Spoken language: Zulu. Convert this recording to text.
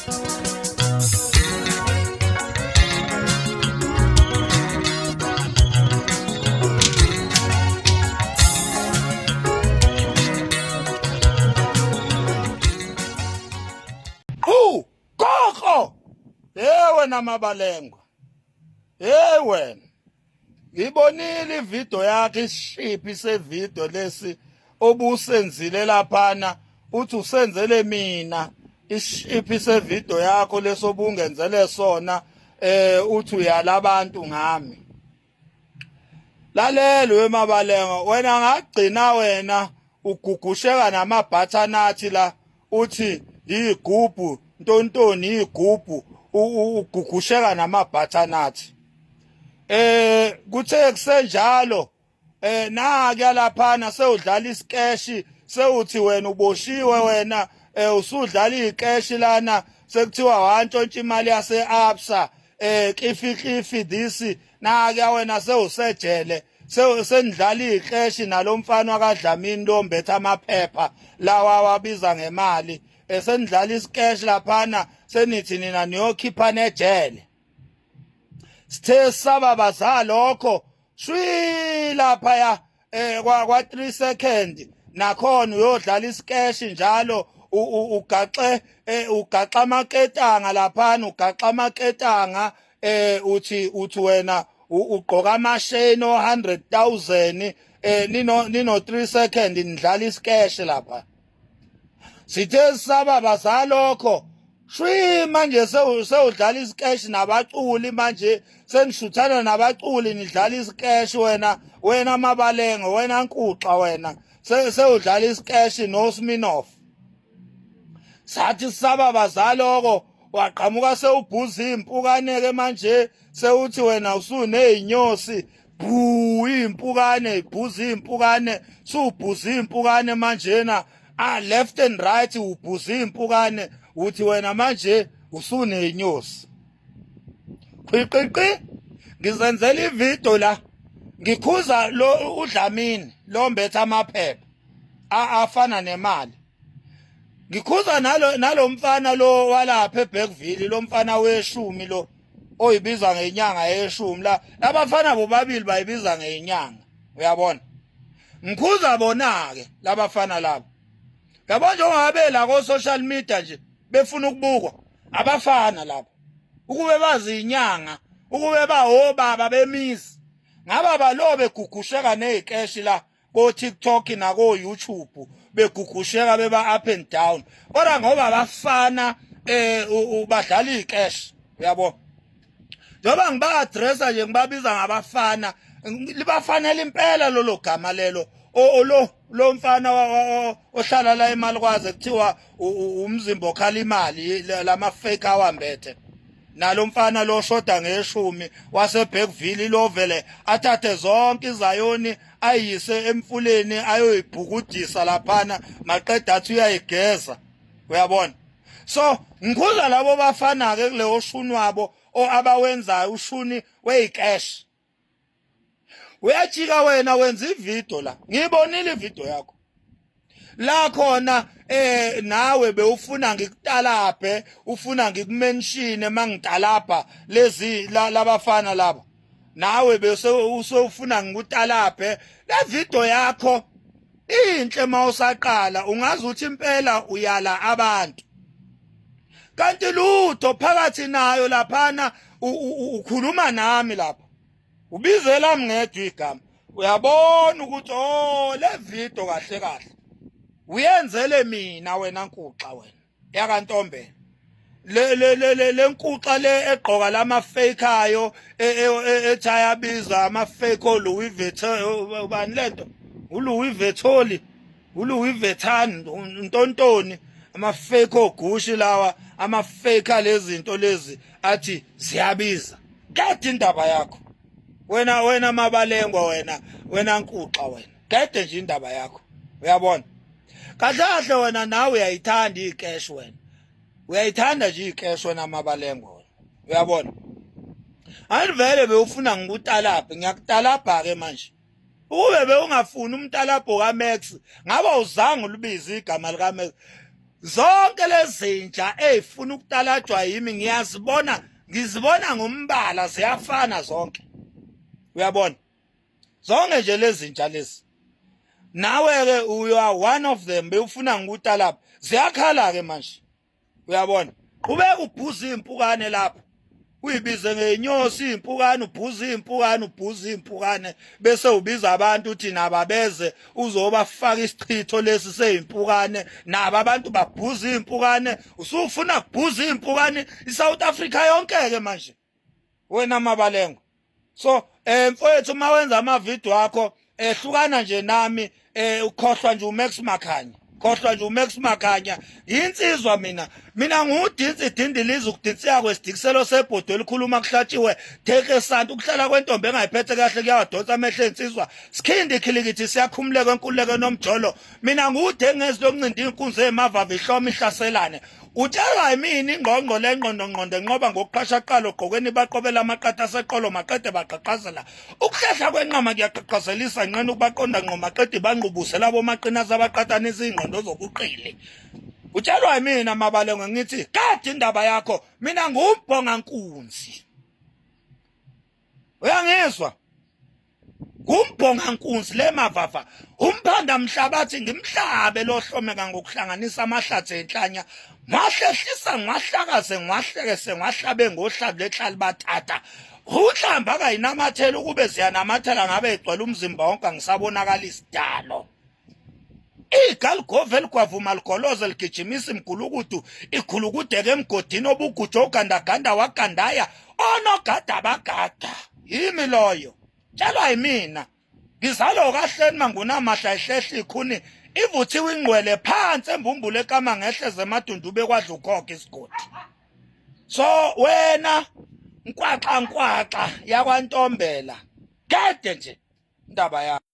Gogo! Wena Mabalengwa. Wena. Ngibonile ivideo yakhe isishiphi sevideo lesi obusenzile laphana uthi usenzele mina isishiphi sevideo yakho lesobungenzele sona uthi uyalabantu ngami. Lalelo weMabalengwa wena ngagcina wena ugugusheka namabhathanathi la uthi igubhu ntontoni igubhu ugugusheka namabhathanathi kuthe kusenjalo naka laphana sewudlala isikeshi sewuthi wena uboshiwe wena usudlala izikeshi lana sekuthiwa wantshontsha imali yase-Absa kifi this naka wena sewusejele senidlala izikeshi nalomfana kaDlamini lo mbethe amaphepha lawa wabiza ngemali senidlala isikeshi laphana senithi nina niyokhipha nejele sithe saba bazalokho shwi lapha ya kwa 3 second nakhona uyodlala isikeshi njalo ugaxe amaketanga laphana ugaxa amaketanga uthi wena ugqoka amasheni o 100,000 nino 3 second nidlala isikeshi lapha sithe saba bazalokho shwi manje sewudlala isikeshi nabaculi manje senishuthana nabaculi nidlala isikeshi wena Mabalengwa wena Nkuxa wena sewudlala isikeshi no Sminoff sathi saba bazaloko waqhamuka sewubhuza impukane ke manje sewuthi wena usuneyinyosi bhu impukane ibhuza impukane subhuza impukane manje na left and right ubhuza impukane uthi wena manje usuneyinyosi qiqiqi ngizenzela ivideo la ngikhuza lo uDlamini lo mbethe amaphepha afana nemali ngikhuza nalomfana lo walapha eBergville lo mfana weshumi lo oyibiza ngenyanga yeshumi la labafana bobabili bayibiza ngenyanga uyabona ngikhuza bona ke labafana labo yabo njengoba la ko social media nje befuna ukubukwa abafana lapha ukube bazi inyanga ukube bahobaba bemizi ngaba balo begugusheka nezikeshi la ko TikTok na ko YouTube begugusheka beba up and down kodwa ngoba abafana badlala izikeshi uyabo njoba ngiba addressa nje ngibabiza ngabafana libafanele impela lo gama lelo lo mfana ohlala la eMalikwazi kuthiwa umzimba okhala imali lama fake awambethe nalo mfana lo shoda ngeshumi waseBergville lo vele athathe zonke izayoni ayise emfuleni ayoyibhukudisa laphana maqeda athi uyayigeza uyabona so ngikhuza labo bafana ke kuleyo shuni wabo abawenzayo ushuni weyikeshi uyajika wena wenza ivideo la ngibonile ivideo yakho la khona nawe bewufuna ngikutalaphe ufuna ngikumenshine mangitalapha lezi labafana laba nawe bese usofuna ngikutalaphe le video yakho inhle mawusaqala ungazi ukuthi impela uyala abantu kanti lutho phakathi nayo laphana ukhuluma nami lapha ubizela mngedwe igama uyabona ukuthi le video kahle uyenzele mina wena Nkuxa wena yakantombela le Nkuxa le egqoka lama fake ayo ethaya biza ama fake Louis Vuitton ubani lento uLouis Vuitton uLouis Vuitton ntontoni ama fake ogushi lawa ama fake lezi zinto lezi athi ziyabiza kade indaba yakho wena Mabalengwa wena Nkuxa wena kade nje indaba yakho uyabona kahle wena nawe uyayithanda icash wena uyayithanda nje icash wena Mabalengwa wena uyabona ayivele bewufuna ngikutalapha ngiyakutalapha ke manje ube bewungafuni umtalapho kaMax ngaba uzange ulibiza igama likaMax zonke lezintsha ezifuna ukutalajwa yimi ngizibona ngombala ziyafana zonke. Uyabona? Zonke nje lezintsha lezi. Nawe ke you are one of them bewufuna ngikutala lapha. Ziyakhala ke manje. Uyabona? Ubeka ubhuza impukane lapha. Uyibize ngenyosi impukane ubhuza impukane bese ubiza abantu uthi nababeze uzobafaka isichitho lesi seyimpukane naba abantu babhuza impukane usufuna kubhuza impukane iSouth Africa yonke ke manje wena Mabalengo. So mfowethu mawenza ama video akho ehlukana nje nami ukhohlwa nje uMax Makhanya. Khohlwa nje uMax Makhanya insizwa mina ngudinsi dindiliza ukudinsiya kwesidikiselo sebhodo elikhuluma kuhlatshiwe theke santi ukuhlala kwentombi engayiphethe kahle kuyawadonsa amehlo insizwa sikhindi khilikithi siyakhumuleka enkululeko nomjolo mina ngude engezi lokuncinda inkunzi emava ihloma ihlaselane utshelwa yimini ingqongqo lengqondo enqoba ngokuqashaqala ogqokweni baqobela amaqatha aseqolo maqede baqaqazela ukuhlehla kwenqama kuyaqaqazelisa nqene ukubaqonda ngqo maqede banqubuse labo maqina zabaqathanisa ingqondo zobuqili. Utshelwa yimina Mabalengo ngithi kade indaba yakho mina ngumbhonga nkunzi. Uyangizwa? Ngumbhonga nkunzi le mavava umphanda mhlabathi ngimhlabe lohlomeka ngokuhlanganisa amahlathi enhlanya ngwahlehlisa ngwahlakaze ngwahlekese ngwahlabe ngohlabu lehlali bathatha uhlamba akayinamathela ukube ziyanamathela ngabe egcwele umzimba wonke angisabonakala isidalo. Igaligovel kwavuma ligoloze ligijimisa imgulukudu ikhulukudeke emgodini obugujo ogandaganda wagandaya onogada bagada yimi loyo. Tshelwa yimina ngizalo kahleni mangunamahla ehlehla ikhuni ivuthiwe ingqwele phansi embumbule ekama ngehleze emadundube kwadla ukhokha isigodi. So wena nkwaxa yakwaNtombela kade nje indaba yakho.